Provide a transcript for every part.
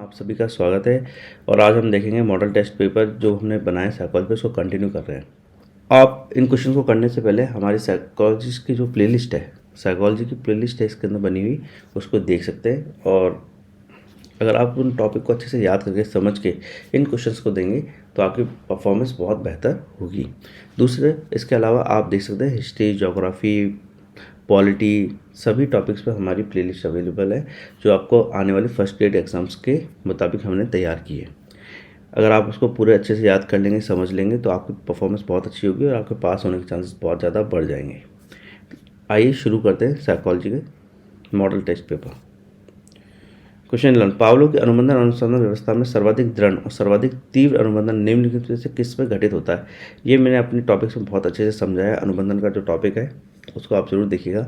आप सभी का स्वागत है। और आज हम देखेंगे मॉडल टेस्ट पेपर जो हमने बनाए साइकोलॉजी पे, उसको कंटिन्यू कर रहे हैं। आप इन क्वेश्चन को करने से पहले हमारी साइकोलॉजी की जो प्लेलिस्ट है, साइकोलॉजी की प्लेलिस्ट है इसके अंदर बनी हुई, उसको देख सकते हैं। और अगर आप उन टॉपिक को अच्छे से याद करके समझ के इन क्वेश्चंस को देंगे तो आपकी परफॉर्मेंस बहुत बेहतर होगी। दूसरे इसके अलावा आप देख सकते हैं हिस्ट्री, ज्योग्राफी, पॉलिटी, सभी टॉपिक्स पर हमारी प्लेलिस्ट अवेलेबल है जो आपको आने वाले फर्स्ट ग्रेड एग्जाम्स के मुताबिक हमने तैयार की है। अगर आप उसको पूरे अच्छे से याद कर लेंगे, समझ लेंगे तो आपकी परफॉर्मेंस बहुत अच्छी होगी और आपके पास होने के चांसेस बहुत ज़्यादा बढ़ जाएंगे। आइए शुरू करते हैं साइकोलॉजी के model test paper. Question 11, Pavlov की अनुबंधन अनुसंधान व्यवस्था में सर्वाधिक दृढ़ और सर्वाधिक तीव्र अनुबंधन निम्नलिखित में से किस में घटित होता है। ये मैंने अपने टॉपिक्स में बहुत अच्छे से समझाया। अनुबंधन का जो टॉपिक है उसको आप जरूर देखिएगा।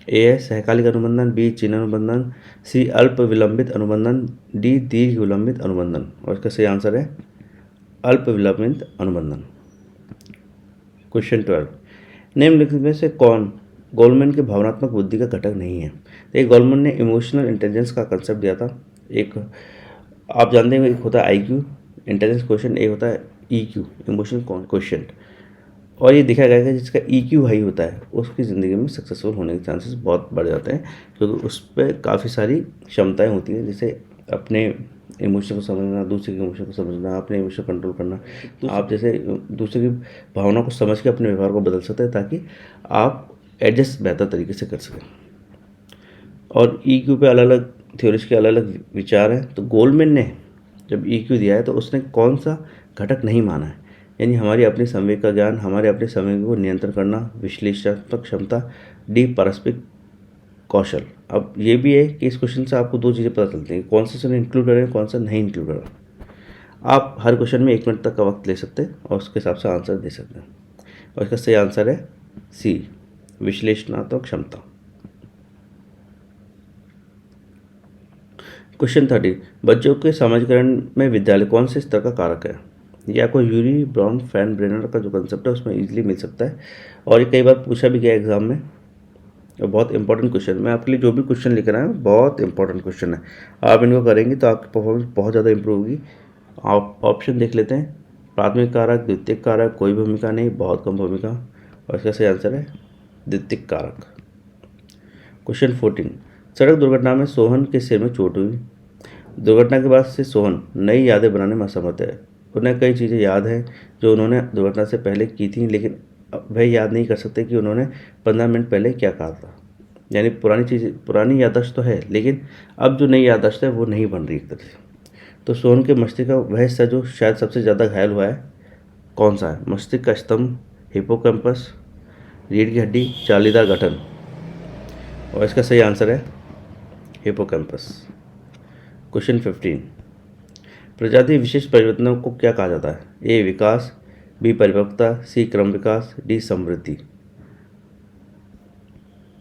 ए है सहकालिक अनुबंधन, बी चिन्ह अनुबंधन, सी अल्प विलंबित अनुबंधन, डी दीर्घ विलंबित अनुबंधन। और इसका सही आंसर है अल्प विलंबित अनुबंधन। क्वेश्चन 12, निम्नलिखित में से कौन गोल्डमैन के भावनात्मक बुद्धि का घटक नहीं है। तो गोल्डमैन ने इमोशनल इंटेलिजेंस का कंसेप्ट दिया था। एक आप जानते हैं, एक होता है IQ इंटेलिजेंस क्वेश्चन, एक होता है EQ इमोशनल क्वेश्चन। और ये देखा गया है कि जिसका EQ हाई होता है उसकी ज़िंदगी में सक्सेसफुल होने के चांसेस बहुत बढ़ जाते हैं, क्योंकि उस पर काफ़ी सारी क्षमताएं होती हैं, जैसे अपने इमोशन को समझना, दूसरे के इमोशन को समझना, अपने इमोशन कंट्रोल करना। तो आप जैसे दूसरे की भावना को समझ के अपने व्यवहार को बदल सकते हैं ताकि आप एडजस्ट बेहतर तरीके से कर सकें। और EQ पे अलग अलग थ्योरीज के अलग अलग विचार हैं। तो गोल्डमैन ने जब EQ दिया है तो उसने कौन सा घटक नहीं माना है, यानी हमारी अपनी संवेग का ज्ञान, हमारे अपने संवेग को नियंत्रण करना, विश्लेषणात्मक क्षमता, डी पारस्परिक कौशल। अब ये भी है कि इस क्वेश्चन से आपको दो चीज़ें पता चलती हैं, कौन सा इंक्लूड करें, कौन सा नहीं इंक्लूड करें। आप हर क्वेश्चन में 1 मिनट तक का वक्त ले सकते हैं और उसके हिसाब से आंसर दे सकते हैं। और इसका सही आंसर है सी विश्लेषणात्मक क्षमता। क्वेश्चन 30, बच्चों के समाजीकरण में विद्यालय कौन से स्तर का कारक है। ये आपको यूरी ब्राउन फैन ब्रेनर का जो कंसेप्ट है उसमें इजीली मिल सकता है और ये कई बार पूछा भी गया एग्जाम में। और बहुत इंपॉर्टेंट क्वेश्चन, मैं आपके लिए जो भी क्वेश्चन लिख रहा हूँ बहुत इंपॉर्टेंट क्वेश्चन है। आप इनको करेंगे तो आपकी परफॉर्मेंस बहुत ज़्यादा इंप्रूव होगी। आप ऑप्शन देख लेते हैं, प्राथमिक कारक, द्वितीयक कारक, कोई भूमिका नहीं, बहुत कम भूमिका। और इसका सही आंसर है द्वितीयक कारक। क्वेश्चन 14, सड़क दुर्घटना में सोहन के सिर में चोट हुई। दुर्घटना के बाद से सोहन नई यादें बनाने में असमर्थ है। उन्हें कई चीज़ें याद हैं जो उन्होंने दुर्घटना से पहले की थी, लेकिन वह याद नहीं कर सकते कि उन्होंने 15 मिनट पहले क्या कहा था। यानी पुरानी याददाश्त तो है, लेकिन अब जो नई याददाश्त है वो नहीं बन रही एक तरह से। तो सोहन के मस्तिष्क का वह हिस्सा जो शायद सबसे ज़्यादा घायल हुआ है कौन सा है। मस्तिष्क का स्तंभ, हिपोकैम्पस, रीढ़ की हड्डी, जालीदार गठन। और इसका सही आंसर है हिपोकैम्पस। क्वेश्चन 15, प्रजाति विशेष परिवर्तनों को क्या कहा जाता है। ए विकास, बी परिपक्वता, सी क्रम विकास, डी समृद्धि।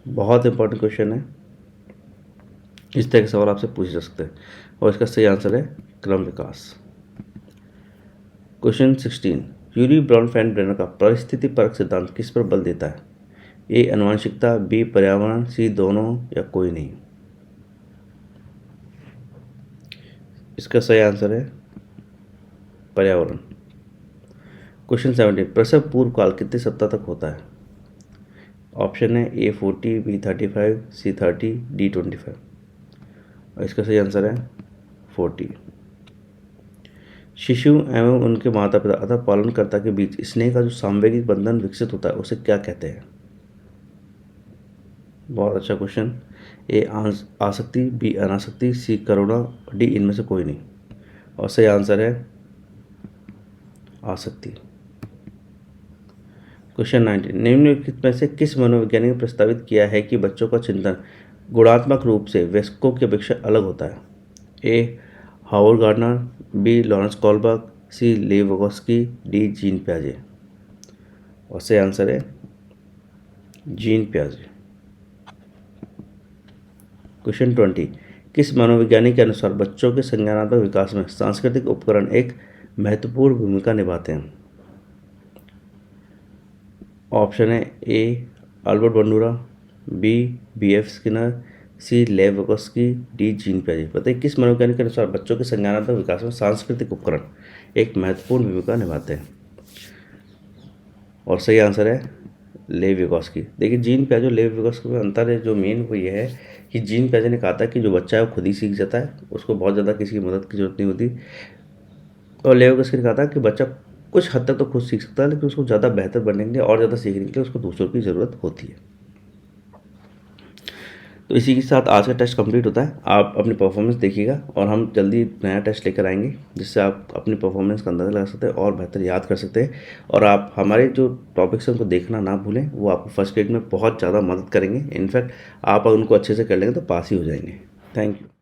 बहुत इंपॉर्टेंट क्वेश्चन है, इस तरह के सवाल आपसे पूछे जा सकते हैं। और इसका सही आंसर है क्रम विकास। Question 16, Urie Bronfenbrenner का परिस्थिति परक सिद्धांत किस पर बल देता है। ए आनुवंशिकता, बी पर्यावरण, सी दोनों या कोई नहीं। इसका सही आंसर है पर्यावरण। क्वेश्चन 17, प्रसव पूर्व काल कितने सप्ताह तक होता है। ऑप्शन है A 40, B 35, C 30, D 25। और इसका सही आंसर है 40। शिशु एवं उनके माता पिता अथवा पालनकर्ता के बीच स्नेह का जो सामवेगिक बंधन विकसित होता है उसे क्या कहते हैं। बहुत अच्छा क्वेश्चन। ए आसक्ति, बी अनासक्ति, सी करुणा, डी इनमें से कोई नहीं। और सही आंसर है आसक्ति। क्वेश्चन 19, निम्नलिखित में से किस मनोवैज्ञानिक ने प्रस्तावित किया है कि बच्चों का चिंतन गुणात्मक रूप से वयस्कों की अपेक्षा अलग होता है। ए Howard gardener, B Lawrence Kohlberg, सी लेव वगोस्की, डी जीन पियाजे। और सही आंसर है जीन पियाजे। क्वेश्चन 20, किस मनोवैज्ञानिक के अनुसार बच्चों के संज्ञानात्मक विकास में सांस्कृतिक उपकरण एक महत्वपूर्ण भूमिका निभाते हैं। ऑप्शन है A Albert Bandura, B BF Skinner, C Levkoski, D Jean पियाजे। बताइए किस मनोवैज्ञानिक के अनुसार बच्चों के संज्ञानात्मक विकास में सांस्कृतिक उपकरण एक महत्वपूर्ण भूमिका निभाते हैं? और सही आंसर है लेव विगोस्की। देखिए जीन पियाजे लेव विगोस्की में अंतर है जो मेन वो ये है कि जीन पियाजे ने कहा था कि जो बच्चा है वो खुद ही सीख जाता है, उसको बहुत ज़्यादा किसी की मदद की जरूरत नहीं होती। और लेव विगोस्की ने कहा था कि बच्चा कुछ हद तक तो खुद सीख सकता है, लेकिन उसको ज़्यादा बेहतर बनने के लिए और ज़्यादा सीखने के लिए उसको दूसरों की ज़रूरत होती है। तो इसी के साथ आज का टेस्ट कंप्लीट होता है। आप अपनी परफॉर्मेंस देखिएगा और हम जल्दी नया टेस्ट लेकर आएंगे जिससे आप अपनी परफॉर्मेंस का अंदाज़ा लगा सकते हैं और बेहतर याद कर सकते हैं। और आप हमारे जो टॉपिक्स हैं उनको देखना ना भूलें, वो आपको फर्स्ट ग्रेड में बहुत ज़्यादा मदद करेंगे। इनफैक्ट आप अगर उनको अच्छे से कर लेंगे तो पास ही हो जाएंगे। Thank you.